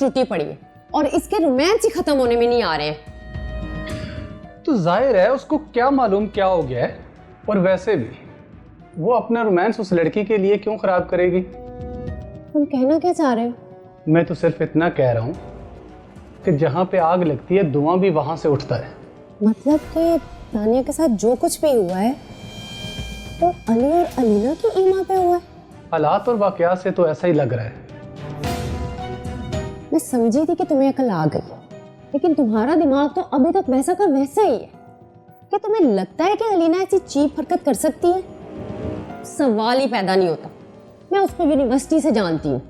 टूटी पड़ी है और इसके रोमांस ही खत्म होने में नहीं आ रहे हैं। तो जाहिर है उसको क्या मालूम क्या हो गया है, और वैसे भी वो अपना रोमांस उस लड़की के लिए क्यों खराब करेगी। तुम कहना क्या चाह रहे हो? मैं तो सिर्फ इतना कह रहा हूँ कि जहाँ पे आग लगती है धुआं भी वहाँ से उठता है। मतलब कि तानिया के साथ जो कुछ भी हुआ है तो अली और अलीना की ईमा पे हुआ है। हालात और वाकयात से तो ऐसा ही लग रहा है। मैं समझी थी कि तुम्हें अकल आ गई, लेकिन तुम्हारा दिमाग तो अभी तक वैसा का वैसा ही है। क्या तुम्हें लगता है कि अलीना ऐसी चीप हरकत कर सकती है? सवाल ही पैदा नहीं होता। मैं उसको यूनिवर्सिटी से जानती हूँ।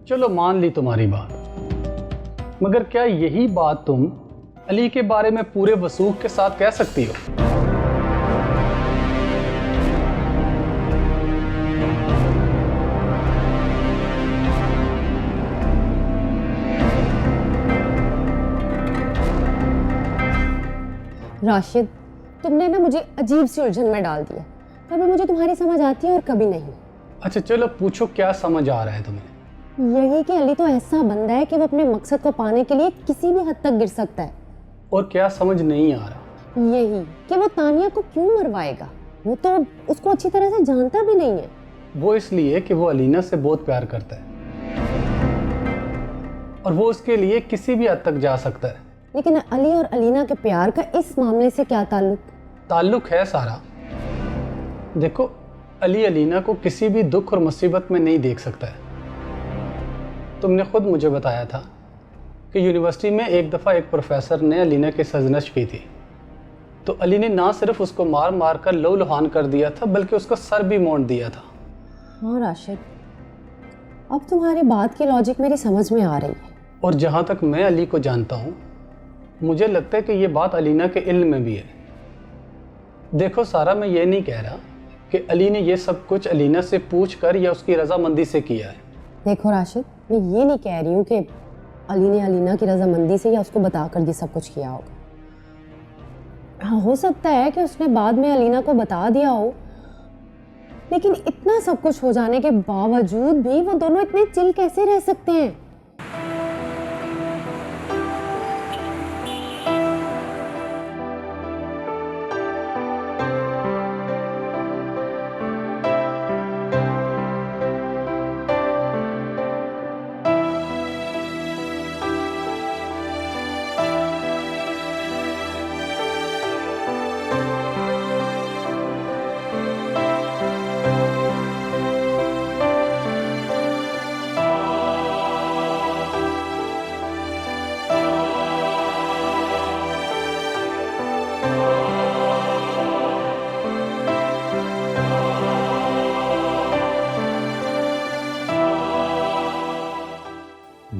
चलो मान ली तुम्हारी बात, मगर क्या यही बात तुम अली के बारे में पूरे वसूख के साथ कह सकती हो? राशिद, तुमने ना मुझे अजीब सी उलझन में डाल दिया। कभी मुझे तुम्हारी समझ आती है और कभी नहीं। अच्छा चलो पूछो, क्या समझ आ रहा है तुम्हें? यही कि अली तो ऐसा बंदा है कि वो अपने मकसद को पाने के लिए किसी भी हद तक गिर सकता है। और क्या समझ नहीं आ रहा? यही कि वो तानिया को क्यों मरवाएगा। वो तो उसको अच्छी तरह से जानता भी नहीं है। वो इसलिए कि वो अलीना से बहुत प्यार करता है और वो उसके लिए किसी भी हद तक जा सकता है। लेकिन अली और अलीना के प्यार का इस मामले से क्या ताल्लुक? ताल्लुक है सारा। देखो, अली अलीना को किसी भी दुख और मुसीबत में नहीं देख सकता है। तुमने खुद मुझे बताया था कि यूनिवर्सिटी में एक दफ़ा एक प्रोफेसर ने अलीना की सरजनश की थी, तो अली ने ना सिर्फ उसको मार मार कर लहू-लुहान कर दिया था, बल्कि उसका सर भी मोड़ दिया था। हाँ राशिद, अब तुम्हारी बात की लॉजिक मेरी समझ में आ रही है। और जहाँ तक मैं अली को जानता हूँ, मुझे लगता है कि ये बात अलीना के इल्म में भी है। देखो सारा, मैं ये नहीं कह रहा कि अली ने ये सब कुछ अलीना से पूछ कर या उसकी रजामंदी से किया है। देखो राशिद, मैं ये नहीं कह रही हूँ कि अली ने अलीना की रजामंदी से या उसको बताकर ये सब कुछ किया होगा। हाँ, हो सकता है कि उसने बाद में अलीना को बता दिया हो, लेकिन इतना सब कुछ हो जाने के बावजूद भी वो दोनों इतने चिल कैसे रह सकते हैं?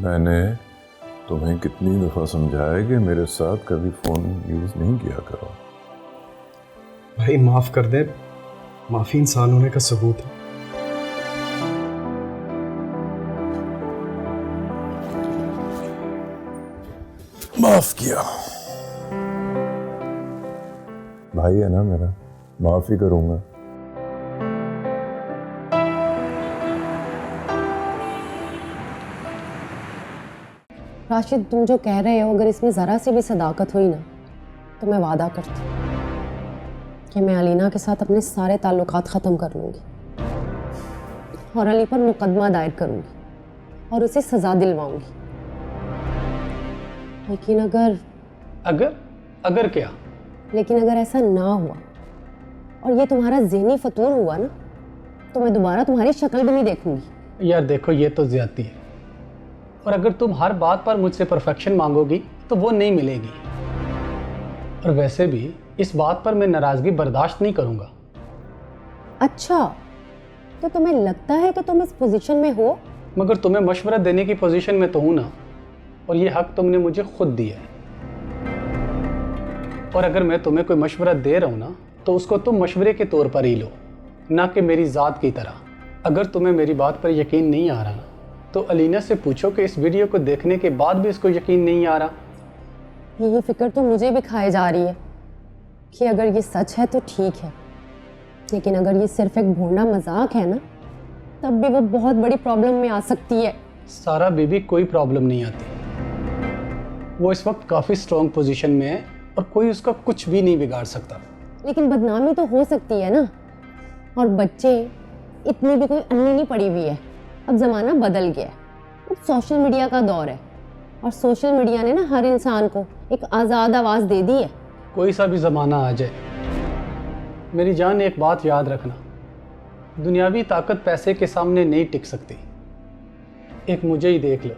मैंने तुम्हें कितनी दफ़ा समझाया कि मेरे साथ कभी फ़ोन यूज़ नहीं किया करो। भाई माफ़ कर दे, माफ़ी इंसान होने का सबूत है। माफ़ किया। भाई है ना मेरा, माफ़ ही करूँगा। राशिद, तुम जो कह रहे हो, अगर इसमें ज़रा सी भी सदाकत हुई ना, तो मैं वादा करती हूँ कि मैं अलीना के साथ अपने सारे ताल्लुकात ख़त्म कर लूँगी और अली पर मुकदमा दायर करूँगी और उसे सज़ा दिलवाऊँगी। लेकिन अगर क्या? लेकिन अगर ऐसा ना हुआ और ये तुम्हारा ज़हनी फतूर हुआ ना, तो मैं दोबारा तुम्हारी शक्ल भी नहीं देखूँगी। यार देखो, ये तो ज़्यादती है, और अगर तुम हर बात पर मुझसे परफेक्शन मांगोगी तो वो नहीं मिलेगी। और वैसे भी इस बात पर मैं नाराज़गी बर्दाश्त नहीं करूँगा। अच्छा, तो तुम्हें लगता है कि तुम इस पोजीशन में हो? मगर तुम्हें मशवरा देने की पोजीशन में तो हूँ ना, और ये हक तुमने मुझे खुद दिया है। और अगर मैं तुम्हें कोई मशवरा दे रहा हूँ ना, तो उसको तुम मशवरे के तौर पर ही लो, ना कि मेरी ज़ात की तरह। अगर तुम्हें मेरी बात पर यकीन नहीं आ रहा, तो अलीना से पूछो कि इस वीडियो को देखने के बाद भी इसको यकीन नहीं आ रहा। यही फिक्र तो मुझे भी खाए जा रही है कि अगर ये सच है तो ठीक है, लेकिन अगर ये सिर्फ एक भोंडा मजाक है ना, तब भी वो बहुत बड़ी प्रॉब्लम में आ सकती है। सारा बीबी कोई प्रॉब्लम नहीं आती। वो इस वक्त काफ़ी स्ट्रॉन्ग पोजीशन में है और कोई उसका कुछ भी नहीं बिगाड़ सकता। लेकिन बदनामी तो हो सकती है ना, और बच्चे इतनी भी कोई अन्नी नहीं पड़ी हुई है। अब ज़माना बदल गया है, अब सोशल मीडिया का दौर है और सोशल मीडिया ने ना हर इंसान को एक आज़ाद आवाज़ दे दी है। कोई सा भी ज़माना आ जाए, मेरी जान एक बात याद रखना, दुनियावी ताकत पैसे के सामने नहीं टिक सकती। एक मुझे ही देख लो,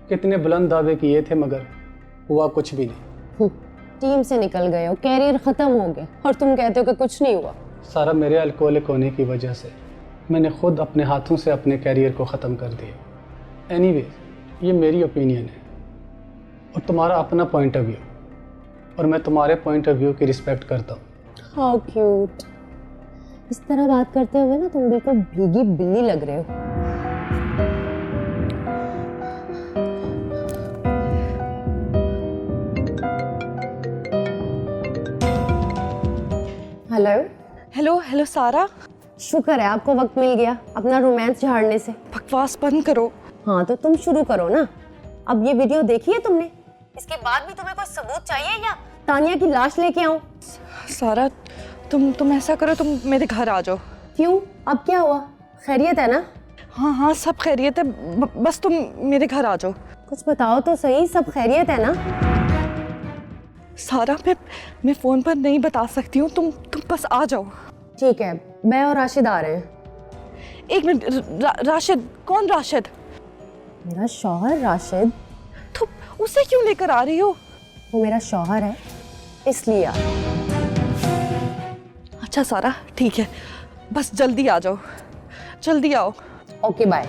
कितने बुलंद दावे किए थे मगर हुआ कुछ भी नहीं। टीम से निकल गए हो, कैरियर ख़त्म हो गया और तुम कहते हो कि कुछ नहीं हुआ। सारा मेरे अल्कोहलिक होने की वजह से मैंने खुद अपने हाथों से अपने कैरियर को ख़त्म कर दिया। एनीवे, ये मेरी ओपिनियन है और तुम्हारा अपना पॉइंट ऑफ व्यू, और मैं तुम्हारे पॉइंट ऑफ व्यू की रिस्पेक्ट करता हूँ। How cute. इस तरह बात करते हुए ना तुम बिल्कुल भीगी बिल्ली लग रहे हो। हेलो। हेलो हेलो सारा। शुक्र है आपको वक्त मिल गया अपना रोमांस झाड़ने से। बकवास बंद करो। हाँ तो तुम शुरू करो ना। अब ये वीडियो देखी है तुमने? इसके बाद भी तुम्हें कोई सबूत चाहिए या तानिया की लाश लेके आऊं? सारा तुम ऐसा करो, तुम मेरे घर आ जाओ। क्यों, अब क्या हुआ? खैरियत है ना? हाँ हाँ सब खैरियत है, बस तुम मेरे घर आ जाओ। कुछ बताओ तो सही, सब खैरियत है ना? सारा मैं फ़ोन पर नहीं बता सकती हूँ, तुम बस आ जाओ। ठीक है, मैं और राशिद आ रहे हैं। एक मिनट, राशिद? कौन राशिद? मेरा शौहर राशिद। तुम उसे क्यों लेकर आ रही हो? वो मेरा शौहर है इसलिए आ रही हूं। अच्छा सारा ठीक है, बस जल्दी आ जाओ, जल्दी आओ। Okay bye.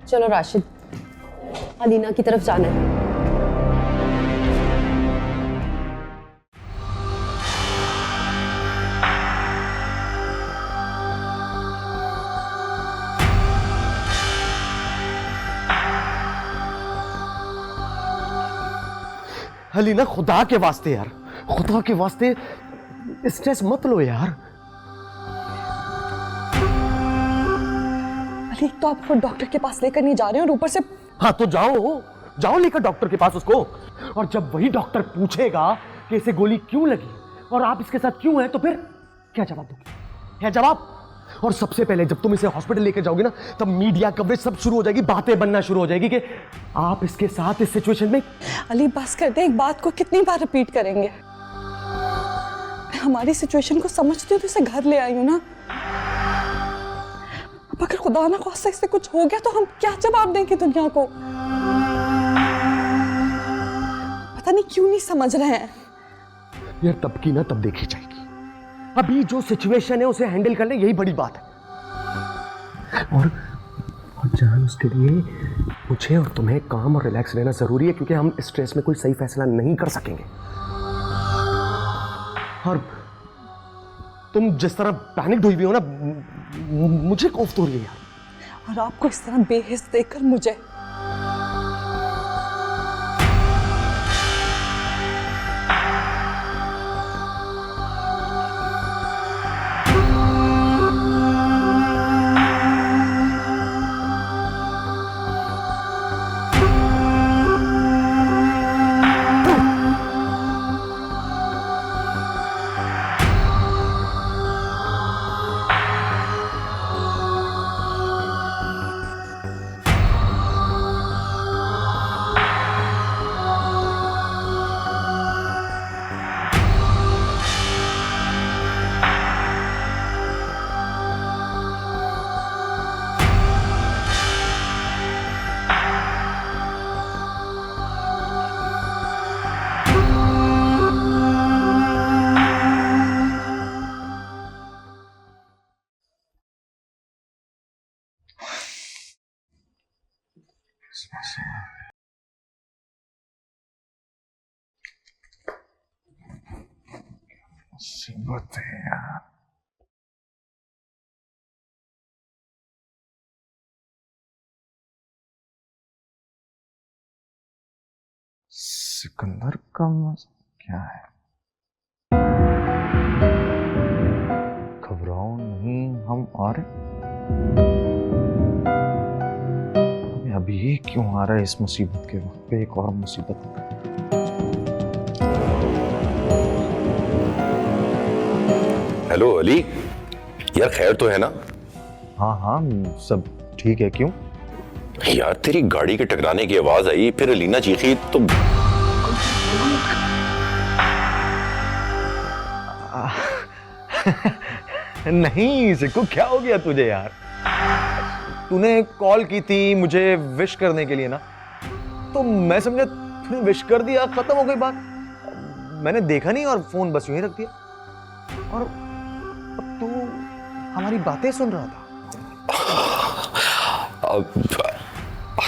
चलो राशिद, अलीना की तरफ जाना है। अलीना खुदा के वास्ते यार, खुदा के वास्ते स्ट्रेस मत लो यार। अली तो आपको डॉक्टर के पास लेकर नहीं जा रहे हो और ऊपर से। हाँ तो जाओ जाओ लेकर डॉक्टर के पास उसको, और जब वही डॉक्टर पूछेगा कि इसे गोली क्यों लगी और आप इसके साथ क्यों हैं, तो फिर क्या जवाब दोगे? क्या जवाब? और सबसे पहले जब तुम इसे हॉस्पिटल लेकर जाओगे ना, तब मीडिया कवरेज सब शुरू हो जाएगी, बातें बनना शुरू हो जाएगी कि आप इसके साथ इस सिचुएशन में। अली बस कर दे, एक बात को कितनी बार रिपीट करेंगे? हमारी सिचुएशन को समझते हो तो इसे घर ले आई हूं ना। अब अगर खुदा ना खास्ता इससे कुछ हो गया तो हम क्या जवाब देंगे दुनिया को? पता नहीं क्यों नहीं समझ रहे हैं यार। तब की ना तब देखी जाएगी, अभी जो सिचुएशन है उसे हैंडल करना यही बड़ी बात है। और जान, उसके लिए मुझे और तुम्हें काम और रिलैक्स रहना जरूरी है, क्योंकि हम स्ट्रेस में कोई सही फैसला नहीं कर सकेंगे। और तुम जिस तरह पैनिक हुई हो ना, मुझे खौफ तो हो रही है यार। और आपको इस तरह बेहिस देखकर मुझे। मुसीबत है यार। सिकंदर का क्या है? घबराओ नहीं, हम आ रहे। अभी ये क्यों आ रहा है इस मुसीबत के वक्त पे एक और मुसीबत? हेलो अली, यार खैर तो है ना? हाँ हाँ सब ठीक है। क्यों? यार तेरी गाड़ी के टकराने की आवाज आई, फिर अलीना चीखी तो नहीं सिक्कू, क्या हो गया तुझे यार? तूने कॉल की थी मुझे विश करने के लिए ना, तो मैं समझा तूने विश कर दिया, खत्म हो गई बात। मैंने देखा नहीं और फोन बस यूं ही रख दिया। और अब तू हमारी बातें सुन रहा था?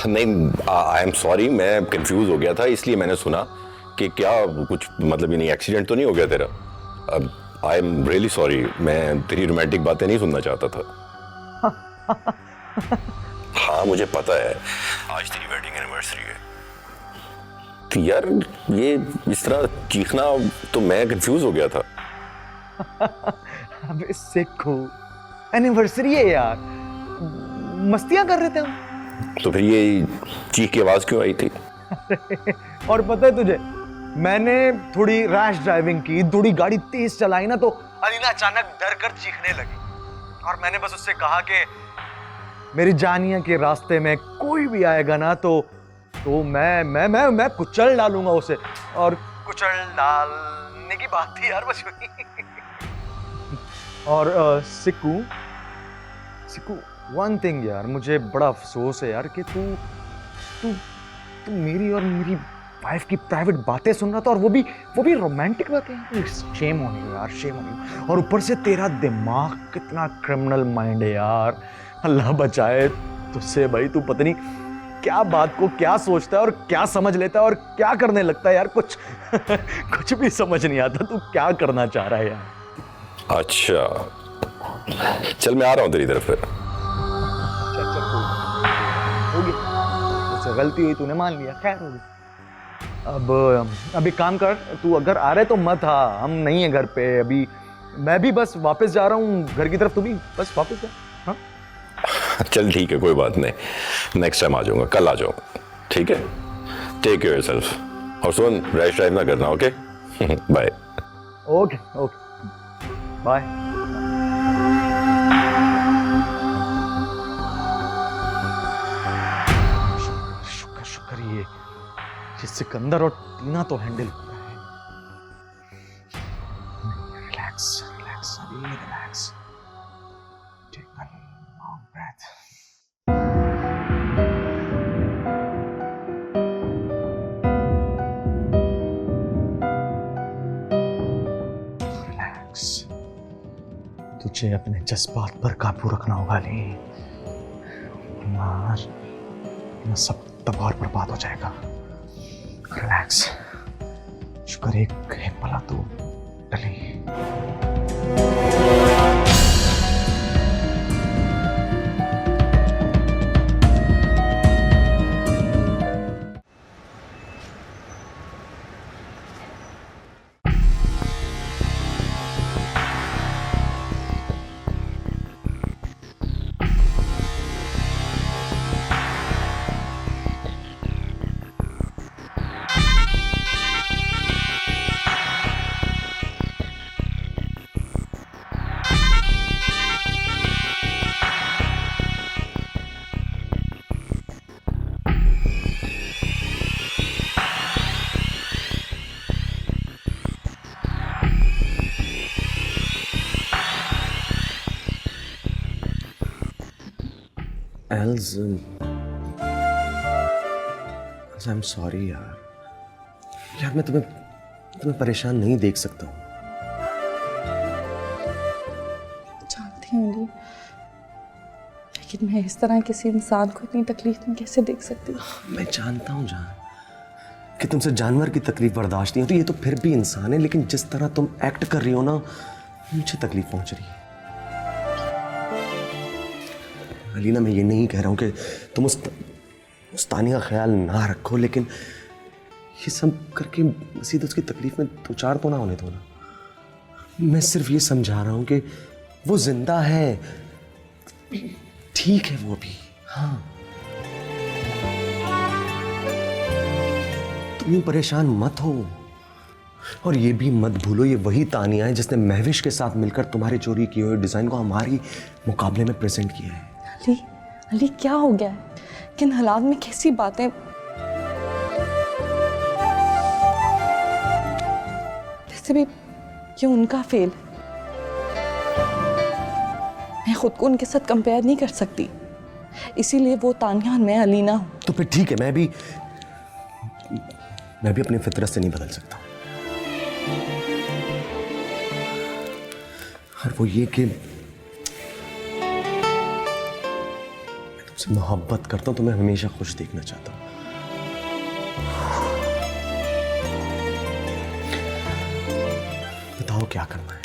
नहीं, आई एम सॉरी, मैं कंफ्यूज हो गया था, इसलिए मैंने सुना कि क्या कुछ मतलब ही नहीं, एक्सीडेंट तो नहीं हो गया तेरा? आई एम रियली सॉरी, मैं तेरी रोमांटिक बातें नहीं सुनना चाहता था। हाँ मुझे पता है आज तेरी वेडिंग एनिवर्सरी है, तो यार ये इस तरह चीखना, तो मैं कंफ्यूज हो गया था। अबे सिक्कू, एनिवर्सरी है यार, मस्तियां कर रहे थे हम। तो फिर ये चीख की आवाज क्यों आई थी? और पता है तुझे, मैंने थोड़ी रैश ड्राइविंग की, थोड़ी गाड़ी तेज चलाई ना, तो अलीना अचानक डर कर चीखने लगी। और मैंने बस उससे कहा कि मेरी जानिया के रास्ते में कोई भी आएगा ना तो मैं कुचल डालूंगा उसे। और कुचल डालने की बात थी यार बस। और सिक्कू, वन थिंग यार, मुझे बड़ा अफसोस है यार कि तू मेरी और मेरी वाइफ की प्राइवेट बातें सुन रहा था, और वो भी रोमांटिक बातें। शेम ऑन यू यार, शेम ऑन यू। और ऊपर से तेरा दिमाग कितना क्रिमिनल माइंड है यार, अल्लाह बचाए तुझसे भाई। तू पता नहीं क्या बात को क्या सोचता है और क्या समझ लेता है और क्या करने लगता है यार, कुछ भी समझ नहीं आता। तू क्या करना चाह रहा है यार? अच्छा चल मैं आ रहा हूँ तेरी तरफ फिर। होगी, उससे गलती हुई, तूने मान लिया, खैर होगी। अब एक काम कर, तू अगर आ रहे तो मत, हाँ हम नहीं है घर पे अभी, मैं भी बस वापस जा रहा हूँ घर की तरफ, तू भी बस वापस जा। हाँ चल ठीक है, कोई बात नहीं, नेक्स्ट टाइम आ जाऊंगा, कल आ जाऊंगा, ठीक है? टेक केयर योरसेल्फ, और सुन रैश ड्राइव ना करना, ओके? बाय। Okay bye. शुक्र ये सिकंदर और टीना तो हैंडल हो रहा है। रिलैक्स अभी, relax, take a long breath. Relax, तुझे अपने जज्बात पर काबू रखना होगा ली, वरना सब तबाह और बर्बाद हो जाएगा। रिलैक्स, शुक्र एक पला तू टली। एल्स, आई एम सॉरी यार मैं तुम्हें परेशान नहीं देख सकता हूँ। जानती हूँ ली, लेकिन मैं इस तरह किसी इंसान को इतनी तकलीफ में कैसे देख सकती हूँ? मैं जानता हूँ जान कि तुमसे जानवर की तकलीफ बर्दाश्त नहीं होती, ये तो फिर भी इंसान है, लेकिन जिस तरह तुम एक्ट कर रही हो ना, मुझे तकलीफ पहुंच रही है। अलीना, मैं ये नहीं कह रहा हूँ कि तुम उस तानी का ख्याल ना रखो, लेकिन ये सब करके मसीद उसकी तकलीफ में दो चार तो ना होने दो ना। मैं सिर्फ ये समझा रहा हूं कि वो जिंदा है, ठीक है वो भी। हाँ, तुम यूं परेशान मत हो, और ये भी मत भूलो ये वही तानिया है जिसने महविश के साथ मिलकर तुम्हारे चोरी किए हुए डिजाइन को हमारी मुकाबले में प्रेजेंट किया है। अली, अली क्या हो गया है? किन हालात में कैसी बातें? वैसे भी ये उनका फेल, मैं खुद को उनके साथ कंपेयर नहीं कर सकती, इसीलिए वो तानिया और मैं अलीना हूं। तो फिर ठीक है, मैं भी अपनी फितरत से नहीं बदल सकता। और वो ये कि मैं तुमसे मोहब्बत करता हूं, तुम्हें हमेशा खुश देखना चाहता हूं। बताओ क्या करना है?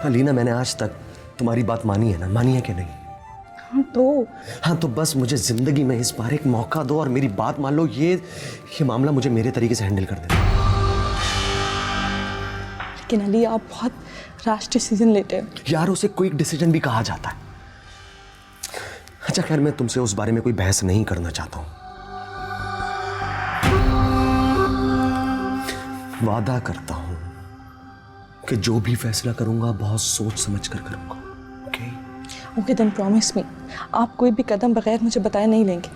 अलीना, मैंने आज तक तुम्हारी बात मानी है ना? मानी है कि नहीं? हाँ तो बस मुझे जिंदगी में इस बार एक मौका दो और मेरी बात मान लो। ये मामला मुझे मेरे तरीके से हैंडल कर देना। लेकिन अली, आप बहुत राश डिसीजन लेते हैं। यार, उसे क्विक डिसीजन भी कहा जाता है। अच्छा खैर, मैं तुमसे उस बारे में कोई बहस नहीं करना चाहता हूं। वादा करता हूं कि जो भी फैसला करूंगा बहुत सोच समझ कर करूंगा। ओके देन प्रॉमिस मी, आप कोई भी कदम बगैर मुझे बताए नहीं लेंगे।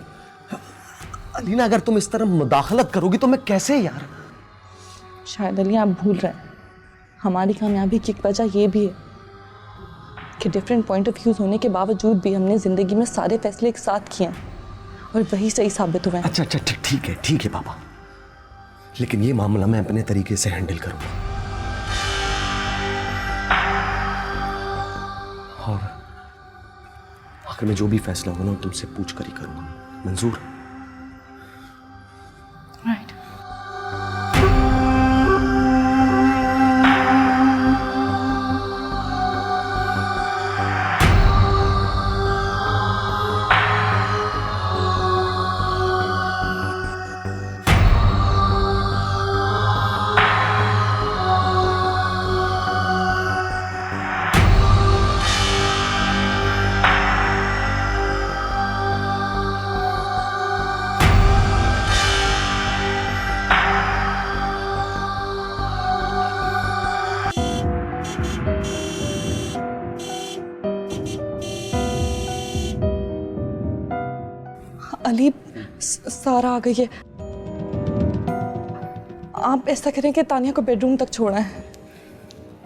अलीना, अगर तुम इस तरह मुदाखलत करोगी तो मैं कैसे यार? शायद अली आप भूल रहे हैं, हमारी कामयाबी की एक वजह ये भी है कि डिफरेंट पॉइंट ऑफ व्यूज होने के बावजूद भी हमने जिंदगी में सारे फैसले एक साथ किए हैं और वही सही साबित हुए हैं। अच्छा ठीक है पापा, लेकिन ये मामला मैं अपने तरीके से हैंडल करूंगा। और आखिर में जो भी फैसला होगा ना तुमसे पूछ कर ही करूंगा। मंजूर? राइट। अली, सारा आ गई है। आप ऐसा करें कि तानिया को बेडरूम तक छोड़ा है।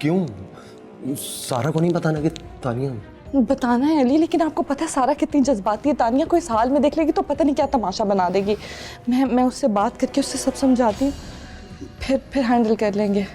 क्यों? सारा को नहीं बताना कि तानिया? बताना है अली, लेकिन आपको पता है सारा कितनी जज्बाती है। तानिया को इस हाल में देख लेगी तो पता नहीं क्या तमाशा बना देगी। मैं उससे बात करके उससे सब समझाती हूँ, फिर हैंडल कर लेंगे।